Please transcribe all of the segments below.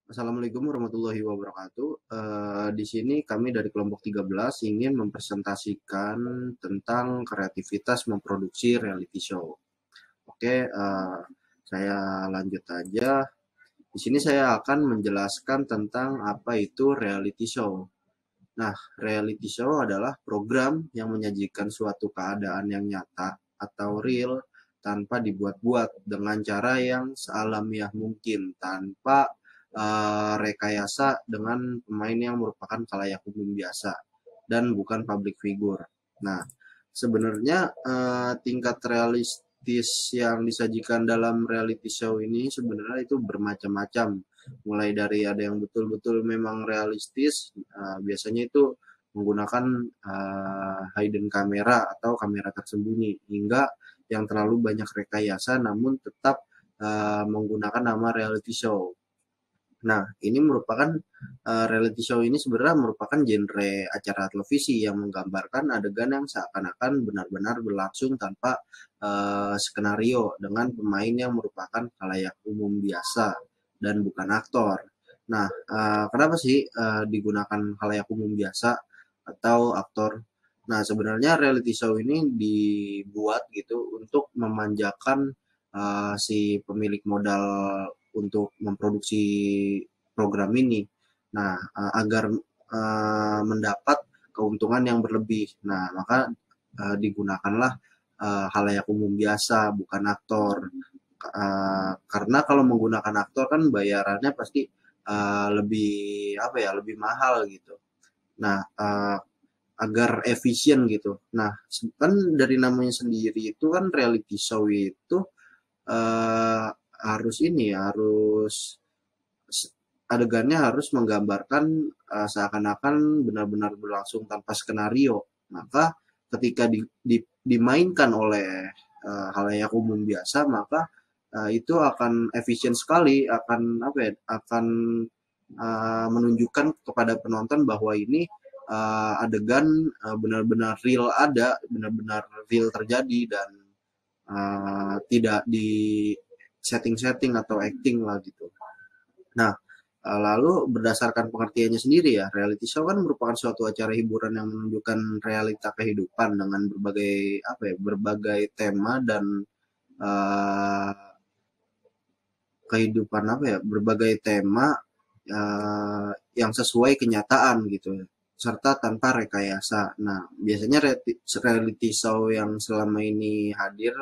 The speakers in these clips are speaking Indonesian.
Assalamualaikum warahmatullahi wabarakatuh. Di sini kami dari kelompok 13 ingin mempresentasikan tentang kreativitas memproduksi reality show. Oke, saya lanjut aja. Di sini saya akan menjelaskan tentang apa itu reality show. Nah, reality show adalah program yang menyajikan suatu keadaan yang nyata atau real tanpa dibuat-buat dengan cara yang sealamiah mungkin, tanpa rekayasa dengan pemain yang merupakan khalayak umum biasa dan bukan public figure. Nah, sebenarnya tingkat realistis yang disajikan dalam reality show ini sebenarnya itu bermacam-macam, mulai dari ada yang betul-betul memang realistis, biasanya itu menggunakan hidden camera atau kamera tersembunyi, hingga yang terlalu banyak rekayasa namun tetap menggunakan nama reality show. Nah, ini merupakan reality show ini sebenarnya merupakan genre acara televisi yang menggambarkan adegan yang seakan-akan benar-benar berlangsung tanpa skenario dengan pemain yang merupakan khalayak umum biasa dan bukan aktor. Nah, kenapa sih digunakan khalayak umum biasa atau aktor? Nah, sebenarnya reality show ini dibuat gitu untuk memanjakan si pemilik modal untuk memproduksi program ini. Nah, agar mendapat keuntungan yang berlebih. Nah, maka digunakanlah halayak umum biasa, bukan aktor. Karena kalau menggunakan aktor kan bayarannya pasti lebih apa ya, lebih mahal gitu. Nah, agar efisien gitu. Nah, kan dari namanya sendiri itu kan reality show itu eh, harus ini ya, harus adegannya harus menggambarkan seakan-akan benar-benar berlangsung tanpa skenario. Maka ketika dimainkan oleh halayak umum biasa, maka itu akan efisien sekali, akan apa ya, akan menunjukkan kepada penonton bahwa ini adegan benar-benar real ada, benar-benar real terjadi dan tidak di setting-setting atau acting lah gitu. Nah, lalu berdasarkan pengertiannya sendiri ya, reality show kan merupakan suatu acara hiburan yang menunjukkan realita kehidupan dengan berbagai apa ya, berbagai tema dan uh, kehidupan apa ya, berbagai tema yang sesuai kenyataan gitu ya, serta tanpa rekayasa. Nah, biasanya reality show yang selama ini hadir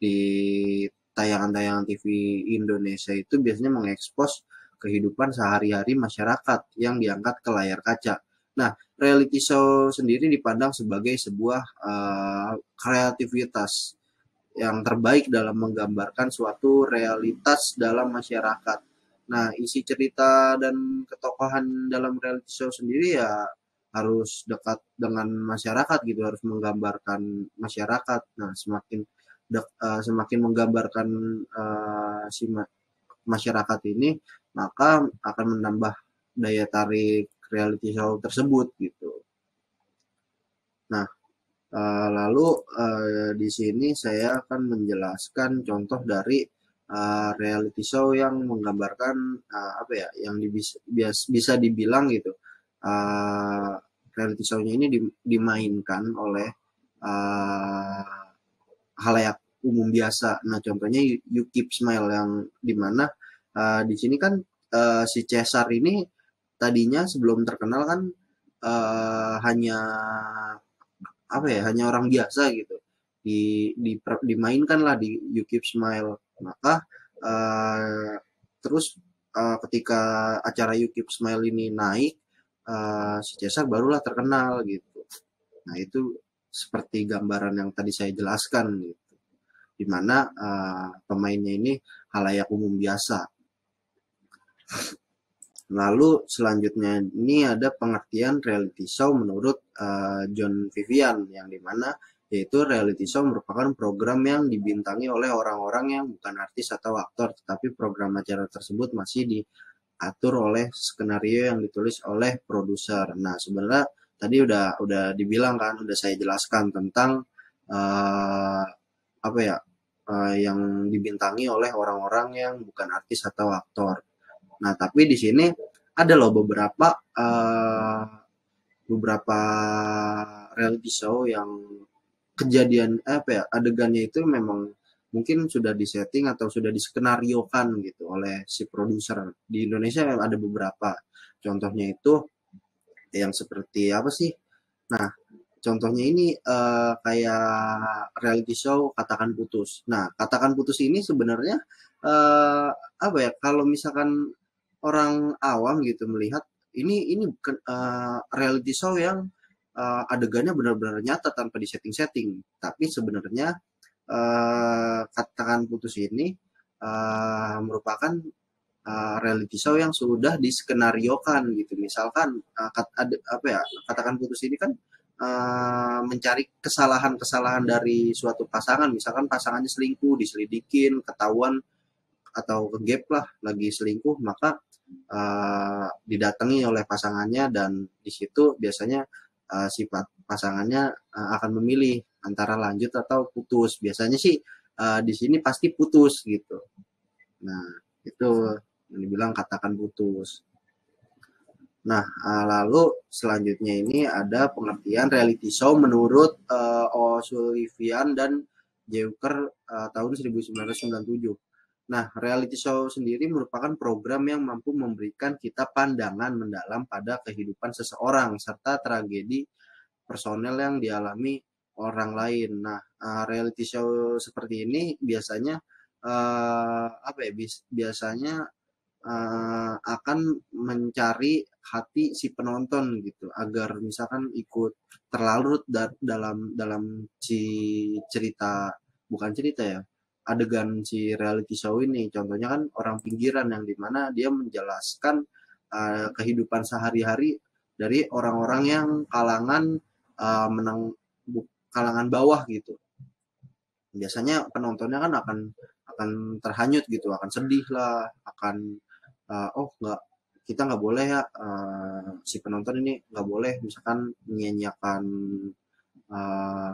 di tayangan-tayangan TV Indonesia itu biasanya mengekspos kehidupan sehari-hari masyarakat yang diangkat ke layar kaca. Nah, reality show sendiri dipandang sebagai sebuah kreativitas yang terbaik dalam menggambarkan suatu realitas dalam masyarakat. Nah, isi cerita dan ketokohan dalam reality show sendiri ya harus dekat dengan masyarakat gitu, harus menggambarkan masyarakat. Nah, semakin menggambarkan si masyarakat ini, maka akan menambah daya tarik reality show tersebut gitu. Nah, lalu di sini saya akan menjelaskan contoh dari reality show yang menggambarkan apa ya, yang bisa dibilang gitu. Uh, Reality show-nya ini dimainkan oleh uh, halayak umum biasa. Nah, contohnya You Keep Smile yang dimana di sini kan si Cesar ini tadinya sebelum terkenal kan hanya apa ya, hanya orang biasa gitu, dimainkan lah di You Keep Smile. Maka uh, terus ketika acara You Keep Smile ini naik, si Cesar barulah terkenal gitu. Nah, itu seperti gambaran yang tadi saya jelaskan gitu, di mana pemainnya ini halayak umum biasa. Lalu selanjutnya ini ada pengertian reality show menurut John Vivian, yang dimana yaitu reality show merupakan program yang dibintangi oleh orang-orang yang bukan artis atau aktor, tetapi program acara tersebut masih diatur oleh skenario yang ditulis oleh produser. Nah, sebenarnya tadi udah dibilang kan, udah saya jelaskan tentang uh, apa ya, yang dibintangi oleh orang-orang yang bukan artis atau aktor. Nah, tapi di sini ada loh beberapa reality show yang kejadian apa ya, adegannya itu memang mungkin sudah disetting atau sudah diskenariokan gitu oleh si produser. Di Indonesia ada beberapa. Contohnya itu yang seperti apa sih? Nah, contohnya ini kayak reality show Katakan Putus. Nah, Katakan Putus ini sebenarnya apa ya? Kalau misalkan orang awam gitu melihat ini bukan reality show yang adegannya benar-benar nyata tanpa disetting-setting. Tapi sebenarnya Katakan Putus ini merupakan reality show yang sudah diskenariokan gitu. Misalkan apa ya, Katakan Putus ini kan mencari kesalahan-kesalahan dari suatu pasangan, misalkan pasangannya selingkuh, diselidikin, ketahuan atau kegap lah lagi selingkuh, maka didatangi oleh pasangannya dan di situ biasanya sifat pasangannya akan memilih antara lanjut atau putus. Biasanya sih di sini pasti putus gitu. Nah, itu yang dibilang Katakan Putus. Nah, lalu selanjutnya ini ada pengertian reality show menurut O'Sullivan dan Jewker tahun 1997. Nah, reality show sendiri merupakan program yang mampu memberikan kita pandangan mendalam pada kehidupan seseorang serta tragedi personel yang dialami orang lain. Nah, reality show seperti ini biasanya apa ya? Biasanya akan mencari hati si penonton gitu agar misalkan ikut terlarut dalam si cerita, bukan cerita ya, adegan si reality show ini. Contohnya kan orang pinggiran yang dimana dia menjelaskan kehidupan sehari-hari dari orang-orang yang kalangan kalangan bawah gitu. Biasanya penontonnya kan akan terhanyut gitu, akan sedih lah, akan oh nggak, kita nggak boleh ya, si penonton ini nggak boleh misalkan menyanyiakan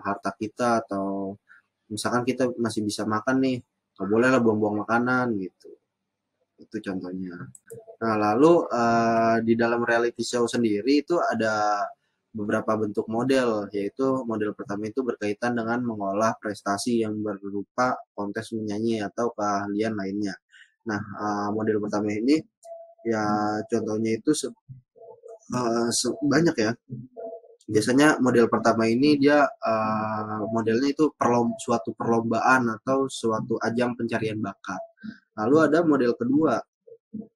harta kita, atau misalkan kita masih bisa makan nih, nggak boleh lah buang-buang makanan gitu. Itu contohnya. Nah, lalu di dalam reality show sendiri itu ada beberapa bentuk model, yaitu model pertama itu berkaitan dengan mengolah prestasi yang berupa kontes menyanyi atau keahlian lainnya. Nah, model pertama ini ya contohnya itu banyak ya. Biasanya model pertama ini dia modelnya itu suatu perlombaan atau suatu ajang pencarian bakat. Lalu ada model kedua,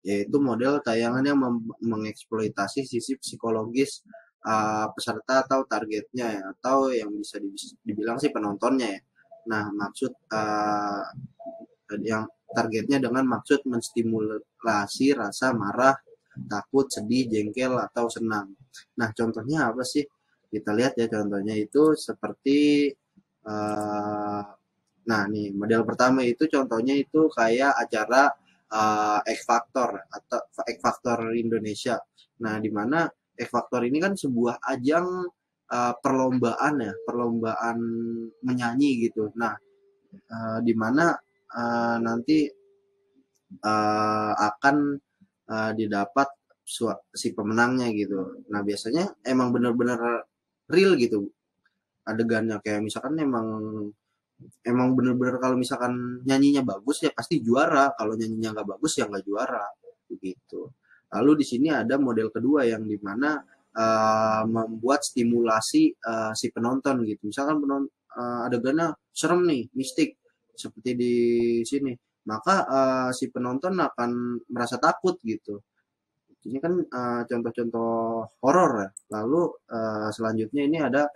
yaitu model tayangan yang mengeksploitasi sisi psikologis peserta atau targetnya ya, atau yang bisa dibilang sih penontonnya ya. Nah, maksud yang targetnya dengan maksud menstimulasi rasa marah, takut, sedih, jengkel, atau senang. Nah, contohnya apa sih? Kita lihat ya, contohnya itu seperti nah nih model pertama itu contohnya itu kayak acara X Factor atau X Factor Indonesia. Nah, di mana X Factor ini kan sebuah ajang perlombaan ya, perlombaan menyanyi gitu. Nah, di mana nanti akan didapat si pemenangnya gitu. Nah, biasanya emang bener-bener real gitu adegannya, kayak misalkan emang bener-bener kalau misalkan nyanyinya bagus ya pasti juara, kalau nyanyinya nggak bagus ya nggak juara begitu. Lalu di sini ada model kedua yang dimana membuat stimulasi si penonton gitu. Misalkan adegannya serem nih, mistik seperti di sini, maka si penonton akan merasa takut gitu. Ini kan contoh-contoh horor ya. Lalu selanjutnya ini ada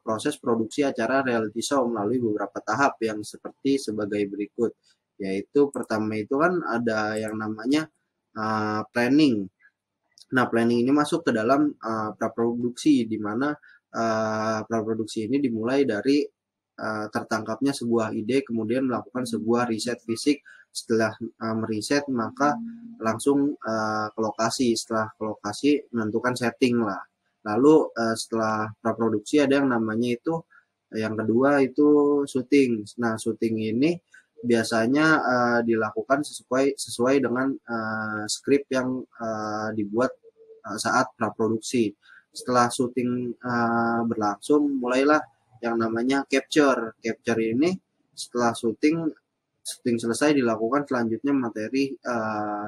proses produksi acara reality show melalui beberapa tahap yang seperti sebagai berikut. Yaitu pertama itu kan ada yang namanya planning. Nah, planning ini masuk ke dalam praproduksi, di mana praproduksi ini dimulai dari tertangkapnya sebuah ide, kemudian melakukan sebuah riset fisik. Setelah meriset, maka langsung ke lokasi. Setelah ke lokasi, menentukan setting lah. Lalu setelah praproduksi ada yang namanya itu, yang kedua itu syuting. Nah, syuting ini biasanya dilakukan sesuai dengan skrip yang dibuat saat praproduksi. Setelah syuting berlangsung, mulailah yang namanya capture. Capture ini setelah syuting selesai dilakukan selanjutnya materi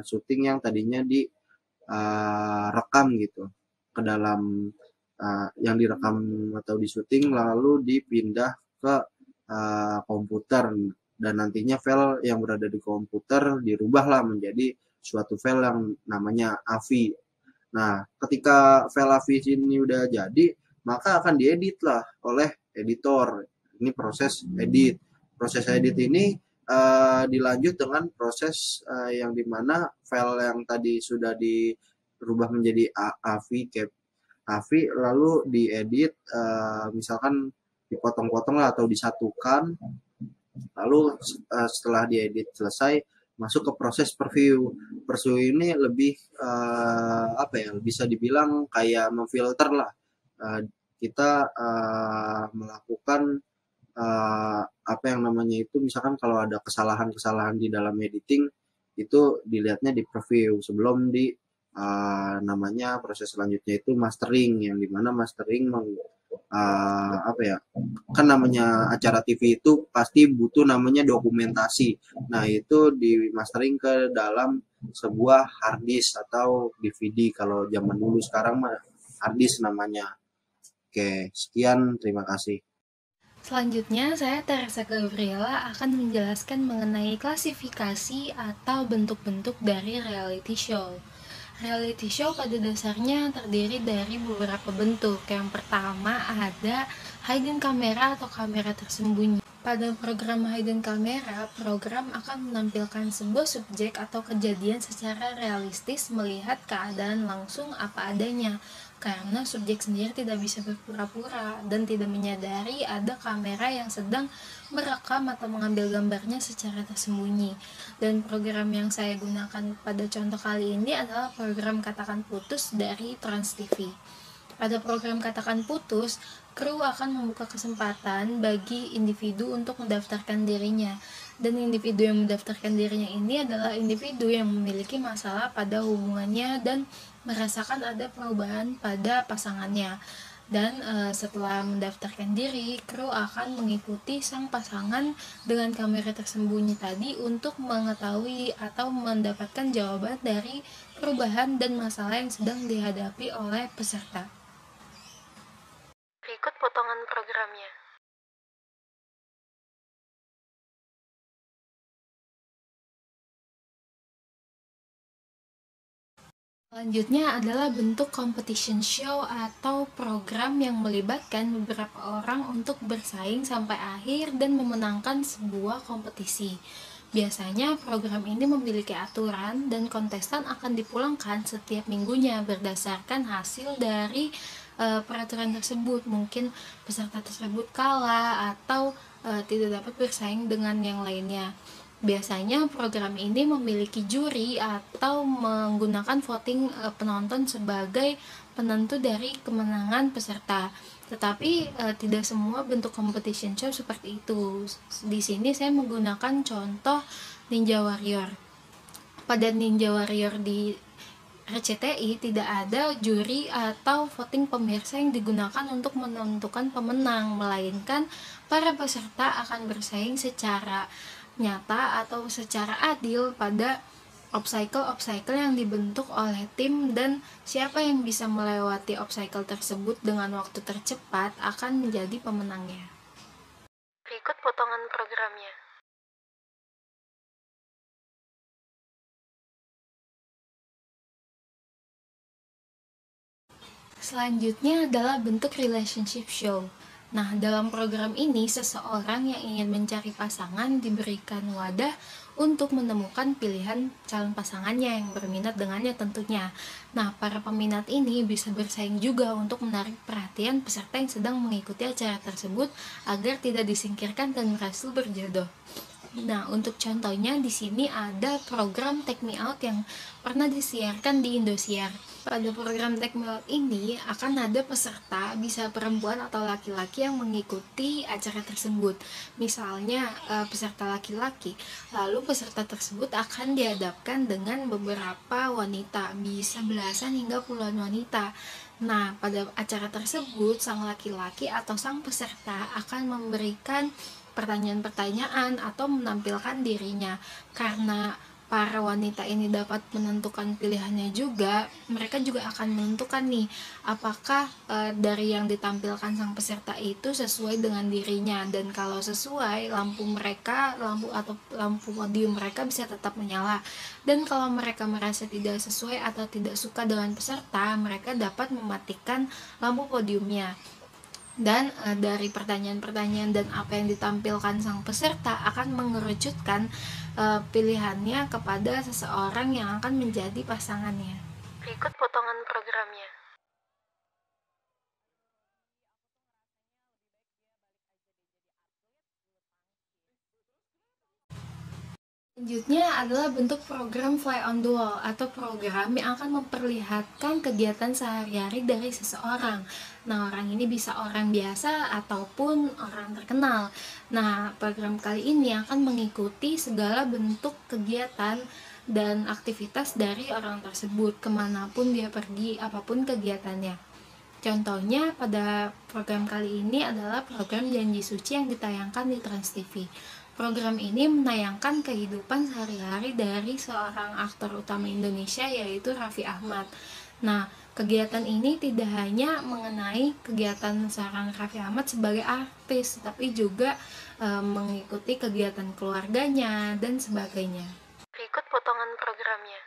syuting yang tadinya direkam gitu ke dalam yang direkam atau di syuting lalu dipindah ke komputer dan nantinya file yang berada di komputer dirubahlah menjadi suatu file yang namanya AVI. Nah, ketika file AVI ini udah jadi, maka akan diedit lah oleh editor. Ini proses edit. Proses edit ini dilanjut dengan proses yang dimana file yang tadi sudah dirubah menjadi AVI lalu diedit, misalkan dipotong-potong lah atau disatukan. Lalu setelah diedit selesai masuk ke proses preview. Preview ini lebih apa ya? Bisa dibilang kayak memfilter lah. Kita melakukan apa yang namanya itu misalkan kalau ada kesalahan-kesalahan di dalam editing itu dilihatnya di preview sebelum di namanya proses selanjutnya itu mastering yang dimana mastering apa ya kan namanya acara TV itu pasti butuh namanya dokumentasi. Nah itu di mastering ke dalam sebuah hard disk atau DVD kalau zaman dulu, sekarang mah hard disk namanya. Oke, sekian, terima kasih. Selanjutnya, saya Teresa Gabriela akan menjelaskan mengenai klasifikasi atau bentuk-bentuk dari reality show. Reality show pada dasarnya terdiri dari beberapa bentuk. Yang pertama ada hidden camera atau kamera tersembunyi. Pada program hidden camera, program akan menampilkan sebuah subjek atau kejadian secara realistis melihat keadaan langsung apa adanya, karena subjek sendiri tidak bisa berpura-pura dan tidak menyadari ada kamera yang sedang merekam atau mengambil gambarnya secara tersembunyi. Dan program yang saya gunakan pada contoh kali ini adalah program Katakan Putus dari Trans TV. Pada program Katakan Putus, kru akan membuka kesempatan bagi individu untuk mendaftarkan dirinya. Dan individu yang mendaftarkan dirinya ini adalah individu yang memiliki masalah pada hubungannya dan merasakan ada perubahan pada pasangannya. Dan setelah mendaftarkan diri, kru akan mengikuti sang pasangan dengan kamera tersembunyi tadi untuk mengetahui atau mendapatkan jawaban dari perubahan dan masalah yang sedang dihadapi oleh peserta. Berikut potongan programnya. Selanjutnya adalah bentuk competition show atau program yang melibatkan beberapa orang untuk bersaing sampai akhir dan memenangkan sebuah kompetisi. Biasanya program ini memiliki aturan dan kontestan akan dipulangkan setiap minggunya berdasarkan hasil dari peraturan tersebut. Mungkin peserta tersebut kalah atau tidak dapat bersaing dengan yang lainnya. Biasanya program ini memiliki juri atau menggunakan voting penonton sebagai penentu dari kemenangan peserta. Tetapi tidak semua bentuk competition show seperti itu. Di sini saya menggunakan contoh Ninja Warrior. Pada Ninja Warrior di RCTI tidak ada juri atau voting pemirsa yang digunakan untuk menentukan pemenang, melainkan para peserta akan bersaing secara nyata atau secara adil pada obstacle yang dibentuk oleh tim, dan siapa yang bisa melewati obstacle tersebut dengan waktu tercepat akan menjadi pemenangnya. Berikut potongan programnya. Selanjutnya adalah bentuk relationship show. Nah, dalam program ini, seseorang yang ingin mencari pasangan diberikan wadah untuk menemukan pilihan calon pasangannya yang berminat dengannya tentunya. Nah, para peminat ini bisa bersaing juga untuk menarik perhatian peserta yang sedang mengikuti acara tersebut agar tidak disingkirkan dan berhasil berjodoh. Nah, untuk contohnya di sini ada program Take Me Out yang pernah disiarkan di Indosiar. Pada program Tekmil ini akan ada peserta, bisa perempuan atau laki-laki yang mengikuti acara tersebut. Misalnya peserta laki-laki, lalu peserta tersebut akan dihadapkan dengan beberapa wanita, bisa belasan hingga puluhan wanita. Nah, pada acara tersebut sang laki-laki atau sang peserta akan memberikan pertanyaan-pertanyaan atau menampilkan dirinya. Karena para wanita ini dapat menentukan pilihannya juga, mereka juga akan menentukan nih apakah dari yang ditampilkan sang peserta itu sesuai dengan dirinya, dan kalau sesuai, lampu podium mereka bisa tetap menyala, dan kalau mereka merasa tidak sesuai atau tidak suka dengan peserta, mereka dapat mematikan lampu podiumnya. Dan dari pertanyaan-pertanyaan dan apa yang ditampilkan sang peserta akan mengerucutkan pilihannya kepada seseorang yang akan menjadi pasangannya. Berikut potongan programnya. Selanjutnya adalah bentuk program Fly on the Wall atau program yang akan memperlihatkan kegiatan sehari-hari dari seseorang. Nah, orang ini bisa orang biasa ataupun orang terkenal. Nah, program kali ini akan mengikuti segala bentuk kegiatan dan aktivitas dari orang tersebut, kemanapun dia pergi, apapun kegiatannya. Contohnya pada program kali ini adalah program Janji Suci yang ditayangkan di Trans TV. Program ini menayangkan kehidupan sehari-hari dari seorang aktor utama Indonesia, yaitu Raffi Ahmad. Nah, kegiatan ini tidak hanya mengenai kegiatan seorang Raffi Ahmad sebagai artis, tapi juga mengikuti kegiatan keluarganya dan sebagainya. Berikut potongan programnya.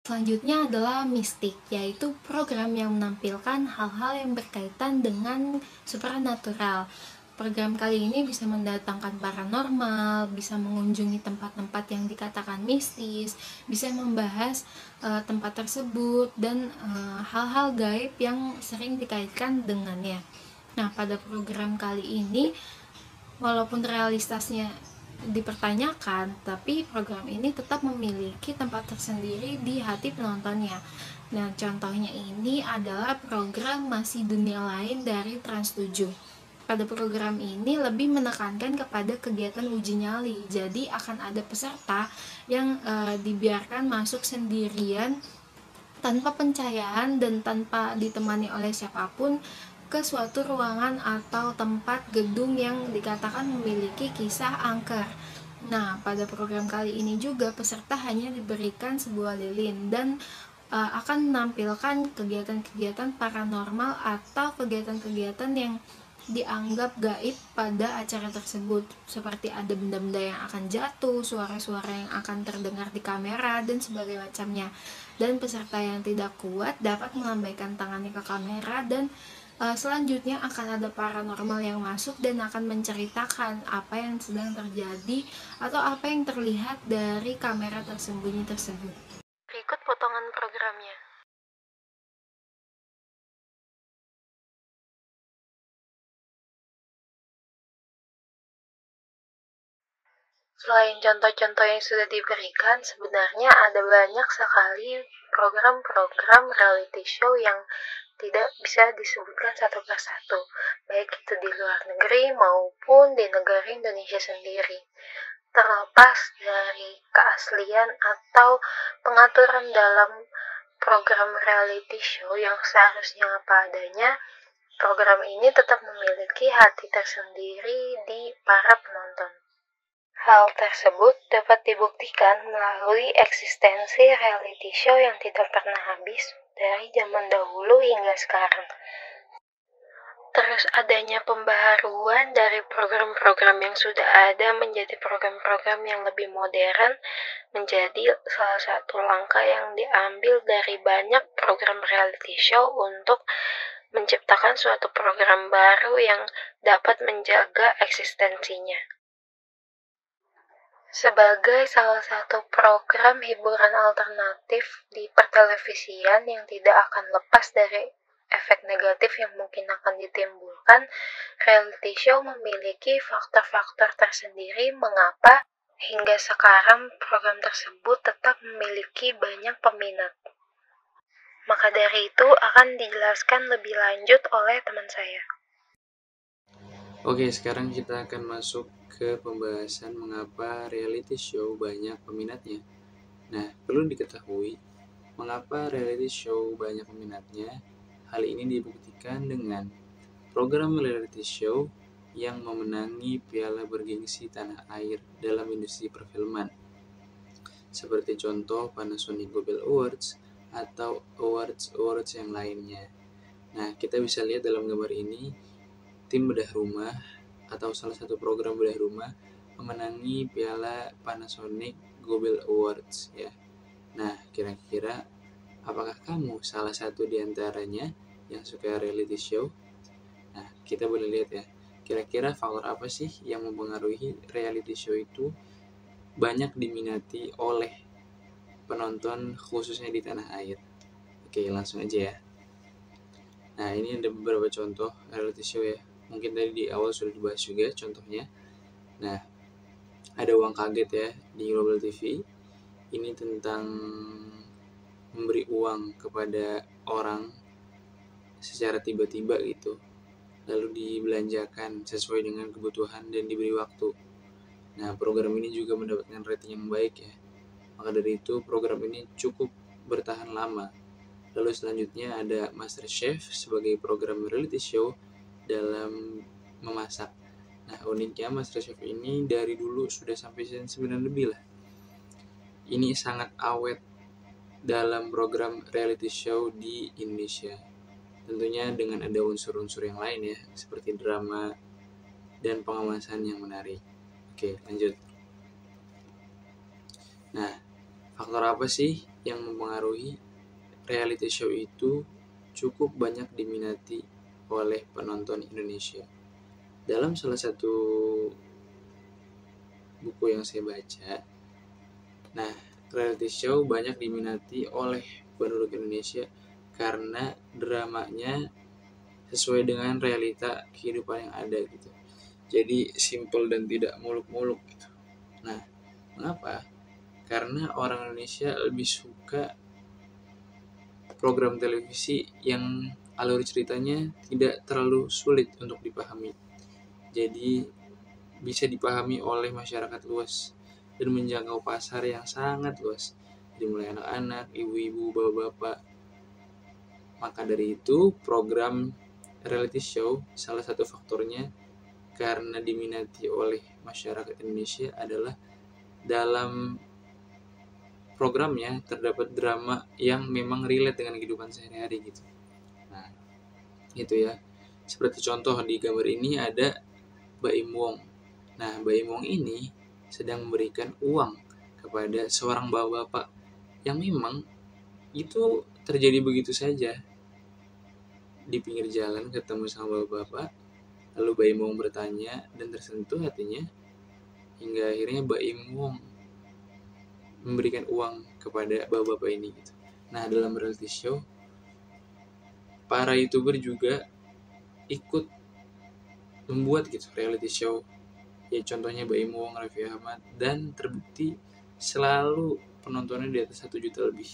Selanjutnya adalah Mistik, yaitu program yang menampilkan hal-hal yang berkaitan dengan supernatural. Program kali ini bisa mendatangkan paranormal, bisa mengunjungi tempat-tempat yang dikatakan mistis, bisa membahas tempat tersebut, dan hal-hal gaib yang sering dikaitkan dengannya. Nah, pada program kali ini, walaupun realitasnya dipertanyakan, tapi program ini tetap memiliki tempat tersendiri di hati penontonnya. Nah, contohnya ini adalah program Masih Dunia Lain dari Trans 7. Pada program ini lebih menekankan kepada kegiatan uji nyali, jadi akan ada peserta yang dibiarkan masuk sendirian tanpa pencahayaan dan tanpa ditemani oleh siapapun ke suatu ruangan atau tempat gedung yang dikatakan memiliki kisah angker. Nah, pada program kali ini juga peserta hanya diberikan sebuah lilin dan akan menampilkan kegiatan-kegiatan paranormal atau kegiatan-kegiatan yang dianggap gaib pada acara tersebut, seperti ada benda-benda yang akan jatuh, suara-suara yang akan terdengar di kamera, dan sebagainya macamnya. Dan peserta yang tidak kuat dapat melambaikan tangannya ke kamera, dan selanjutnya akan ada paranormal yang masuk dan akan menceritakan apa yang sedang terjadi atau apa yang terlihat dari kamera tersembunyi tersebut. Berikut potongan programnya. Selain contoh-contoh yang sudah diberikan, sebenarnya ada banyak sekali program-program reality show yang tidak bisa disebutkan satu persatu, baik itu di luar negeri maupun di negara Indonesia sendiri. Terlepas dari keaslian atau pengaturan dalam program reality show yang seharusnya apa adanya, program ini tetap memiliki hati tersendiri di para penonton. Hal tersebut dapat dibuktikan melalui eksistensi reality show yang tidak pernah habis dari zaman dahulu hingga sekarang. Terus adanya pembaharuan dari program-program yang sudah ada menjadi program-program yang lebih modern menjadi salah satu langkah yang diambil dari banyak program reality show untuk menciptakan suatu program baru yang dapat menjaga eksistensinya. Sebagai salah satu program hiburan alternatif di pertelevisian yang tidak akan lepas dari efek negatif yang mungkin akan ditimbulkan, reality show memiliki faktor-faktor tersendiri mengapa hingga sekarang program tersebut tetap memiliki banyak peminat. Maka dari itu akan dijelaskan lebih lanjut oleh teman saya. Oke, sekarang kita akan masuk ke pembahasan mengapa reality show banyak peminatnya. Nah, perlu diketahui mengapa reality show banyak peminatnya. Hal ini dibuktikan dengan program reality show yang memenangi piala bergengsi tanah air dalam industri perfilman. Seperti contoh Panasonic Global Awards atau awards yang lainnya. Nah, kita bisa lihat dalam gambar ini, tim bedah rumah atau salah satu program bedah rumah memenangi piala Panasonic Global Awards ya. Nah, kira-kira apakah kamu salah satu di antaranya yang suka reality show? Nah, kita boleh lihat ya, kira-kira faktor apa sih yang mempengaruhi reality show itu banyak diminati oleh penonton khususnya di tanah air. Oke, langsung aja ya. Nah, ini ada beberapa contoh reality show ya. Mungkin tadi di awal sudah dibahas juga contohnya. Nah, ada Uang Kaget ya di Global TV. Ini tentang memberi uang kepada orang secara tiba-tiba gitu, lalu dibelanjakan sesuai dengan kebutuhan dan diberi waktu. Nah, program ini juga mendapatkan rating yang baik ya. Maka dari itu program ini cukup bertahan lama. Lalu selanjutnya ada MasterChef sebagai program reality show dalam memasak. Nah, uniknya MasterChef ini dari dulu sudah sampai season 9 lebih lah. Ini sangat awet dalam program reality show di Indonesia. Tentunya dengan ada unsur-unsur yang lain ya, seperti drama dan pengawasan yang menarik. Oke, lanjut. Nah, faktor apa sih yang mempengaruhi reality show itu cukup banyak diminati oleh penonton Indonesia? Dalam salah satu buku yang saya baca, nah, reality show banyak diminati oleh penduduk Indonesia karena dramanya sesuai dengan realita kehidupan yang ada gitu. Jadi simple dan tidak muluk-muluk gitu. Nah, mengapa? Karena orang Indonesia lebih suka program televisi yang alur ceritanya tidak terlalu sulit untuk dipahami. Jadi bisa dipahami oleh masyarakat luas dan menjangkau pasar yang sangat luas. Dimulai anak-anak, ibu-ibu, bapak-bapak. Maka dari itu program reality show salah satu faktornya karena diminati oleh masyarakat Indonesia adalah dalam programnya terdapat drama yang memang relate dengan kehidupan sehari-hari gitu. Nah, itu ya. Seperti contoh di gambar ini ada Baim Wong. Nah, Baim Wong ini sedang memberikan uang kepada seorang bapak-bapak yang memang itu terjadi begitu saja. Di pinggir jalan ketemu sama bapak-bapak, lalu Baim Wong bertanya dan tersentuh hatinya hingga akhirnya Baim Wong memberikan uang kepada bapak-bapak ini gitu. Nah, dalam reality show para YouTuber juga ikut membuat gitu reality show. Ya contohnya Baim Wong, Raffi Ahmad, dan terbukti selalu penontonnya di atas 1 juta lebih.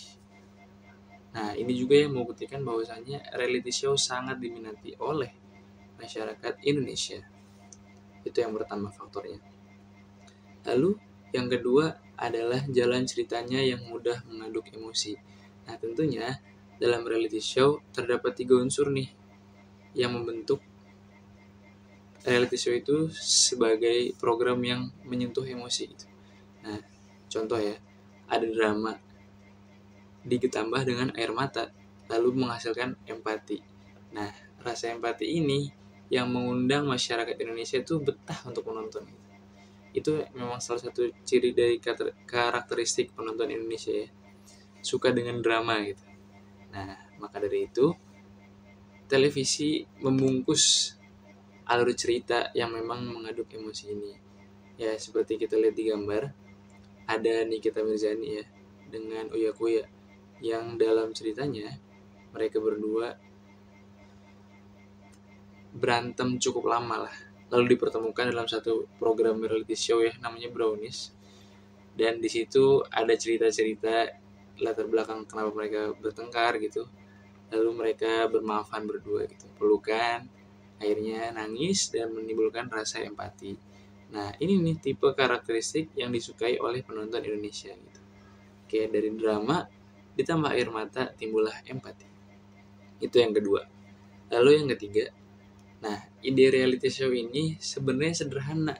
Nah, ini juga yang membuktikan bahwasannya reality show sangat diminati oleh masyarakat Indonesia. Itu yang pertama faktornya. Lalu yang kedua adalah jalan ceritanya yang mudah mengaduk emosi. Nah, tentunya dalam reality show terdapat 3 unsur nih yang membentuk reality show itu sebagai program yang menyentuh emosi gitu. Nah, contoh ya, ada drama ditambah dengan air mata lalu menghasilkan empati. Nah, rasa empati ini yang mengundang masyarakat Indonesia itu betah untuk menonton. Itu memang salah satu ciri dari karakteristik penonton Indonesia ya, suka dengan drama gitu. Nah, maka dari itu televisi membungkus alur cerita yang memang mengaduk emosi ini. Ya, seperti kita lihat di gambar, ada Nikita Mirzani ya dengan Uya Kuya yang dalam ceritanya mereka berdua berantem cukup lama lah, lalu dipertemukan dalam satu program reality show ya, namanya Brownies. Dan di situ ada cerita-cerita latar belakang kenapa mereka bertengkar gitu, lalu mereka bermaafan berdua gitu, pelukan, akhirnya nangis dan menimbulkan rasa empati. Nah, ini nih tipe karakteristik yang disukai oleh penonton Indonesia gitu. Kayak dari drama ditambah air mata timbullah empati. Itu yang kedua. Lalu yang ketiga, nah, ide reality show ini sebenarnya sederhana,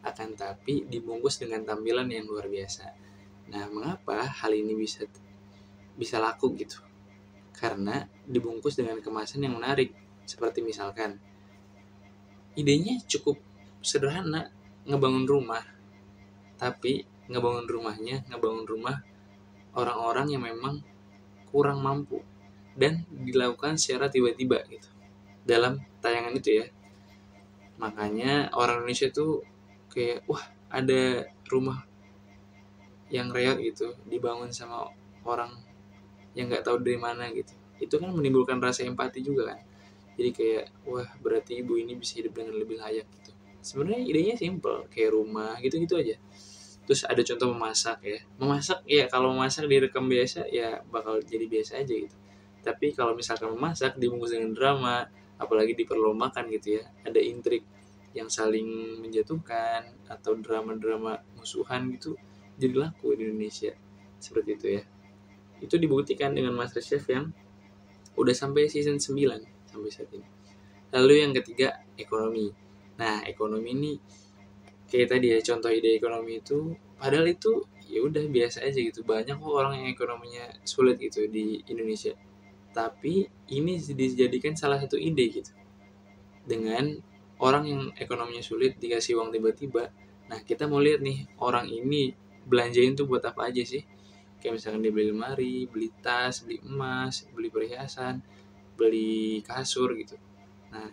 akan tapi dibungkus dengan tampilan yang luar biasa. Nah, mengapa hal ini bisa laku gitu? Karena dibungkus dengan kemasan yang menarik. Seperti misalkan, idenya cukup sederhana, ngebangun rumah. Tapi ngebangun rumah orang-orang yang memang kurang mampu. Dan dilakukan secara tiba-tiba gitu. Dalam tayangan itu ya. Makanya orang Indonesia tuh kayak, wah, ada rumah yang real gitu dibangun sama orang yang nggak tahu dari mana gitu. Itu kan menimbulkan rasa empati juga kan. Jadi kayak, wah, berarti ibu ini bisa hidup dengan lebih layak gitu. Sebenarnya idenya simple, kayak rumah gitu-gitu aja. Terus ada contoh memasak ya. Memasak ya, kalau memasak direkam biasa ya bakal jadi biasa aja gitu. Tapi kalau misalkan memasak dibungkus dengan drama, apalagi diperlombakan gitu ya, ada intrik yang saling menjatuhkan atau drama-drama musuhan gitu, jadi laku di Indonesia. Seperti itu ya. Itu dibuktikan dengan MasterChef yang udah sampai season 9 sampai saat ini. Lalu yang ketiga, ekonomi. Nah, ekonomi ini kayak tadi ya, contoh ide ekonomi itu, padahal itu ya udah biasa aja gitu. Banyak kok orang yang ekonominya sulit gitu di Indonesia. Tapi ini dijadikan salah satu ide gitu. Dengan orang yang ekonominya sulit dikasih uang tiba-tiba. Nah, kita mau lihat nih, orang ini belanjain tuh buat apa aja sih? Kayak misalkan dia beli lemari, beli tas, beli emas, beli perhiasan, beli kasur gitu. Nah,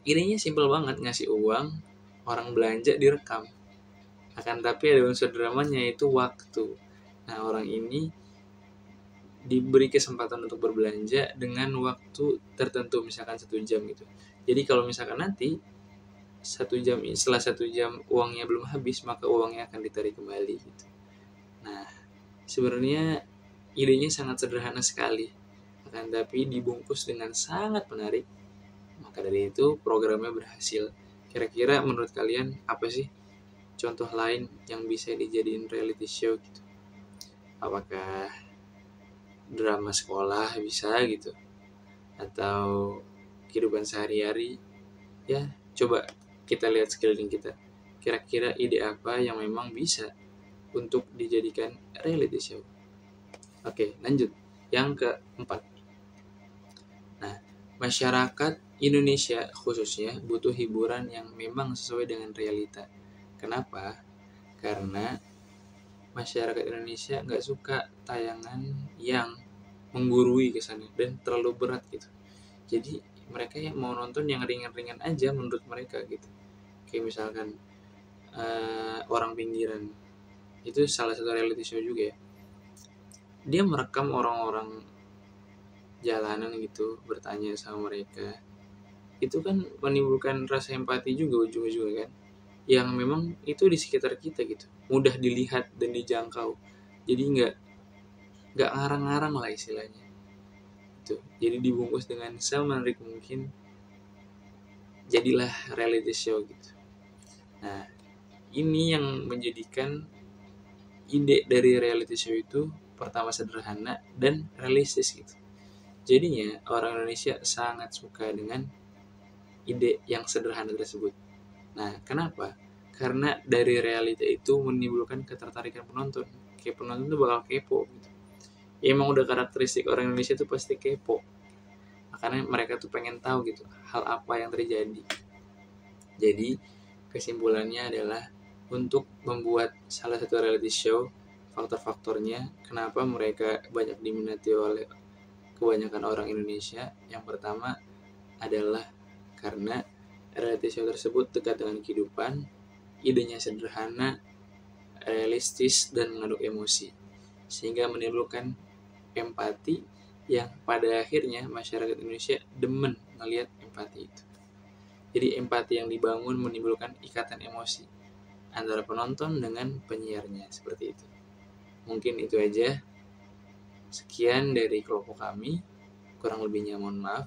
idenya simpel banget, ngasih uang, orang belanja direkam. Akan tapi ada unsur dramanya, yaitu waktu. Nah, orang ini diberi kesempatan untuk berbelanja dengan waktu tertentu, misalkan 1 jam gitu. Jadi kalau misalkan nanti 1 jam, setelah 1 jam uangnya belum habis, maka uangnya akan ditarik kembali gitu. Nah, sebenarnya idenya sangat sederhana sekali, akan tapi dibungkus dengan sangat menarik. Maka dari itu programnya berhasil. Kira-kira menurut kalian apa sih contoh lain yang bisa dijadiin reality show gitu? Apakah drama sekolah bisa gitu? Atau kehidupan sehari-hari? Ya, coba kita lihat sekeliling kita. Kira-kira ide apa yang memang bisa untuk dijadikan reality show? Oke, lanjut. Yang keempat. Nah, masyarakat Indonesia khususnya butuh hiburan yang memang sesuai dengan realita. Kenapa? Karena masyarakat Indonesia nggak suka tayangan yang menggurui kesannya dan terlalu berat gitu. Jadi mereka yang mau nonton yang ringan-ringan aja menurut mereka gitu. Kayak misalkan Orang Pinggiran, itu salah satu reality show juga ya. Dia merekam orang-orang jalanan gitu, bertanya sama mereka. Itu kan menimbulkan rasa empati juga ujung-ujungnya kan, yang memang itu di sekitar kita gitu, mudah dilihat dan dijangkau. Jadi nggak ngarang-ngarang lah istilahnya itu. Jadi dibungkus dengan semenarik mungkin, jadilah reality show gitu. Nah, ini yang menjadikan ide dari reality show itu pertama sederhana dan realistis gitu. Jadinya orang Indonesia sangat suka dengan ide yang sederhana tersebut. Nah, kenapa? Karena dari realita itu menimbulkan ketertarikan penonton. Kayak penonton tuh bakal kepo gitu. Ya, emang udah karakteristik orang Indonesia tuh pasti kepo. Makanya mereka tuh pengen tahu gitu hal apa yang terjadi. Jadi kesimpulannya adalah untuk membuat salah satu reality show, faktor-faktornya kenapa mereka banyak diminati oleh kebanyakan orang Indonesia. Yang pertama adalah karena reality show tersebut dekat dengan kehidupan, idenya sederhana, realistis, dan mengandung emosi, sehingga menimbulkan empati yang pada akhirnya masyarakat Indonesia demen melihat empati itu. Jadi empati yang dibangun menimbulkan ikatan emosi antara penonton dengan penyiarnya, seperti itu. Mungkin itu aja. Sekian dari kelompok kami. Kurang lebihnya mohon maaf.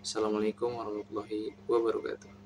Assalamualaikum warahmatullahi wabarakatuh.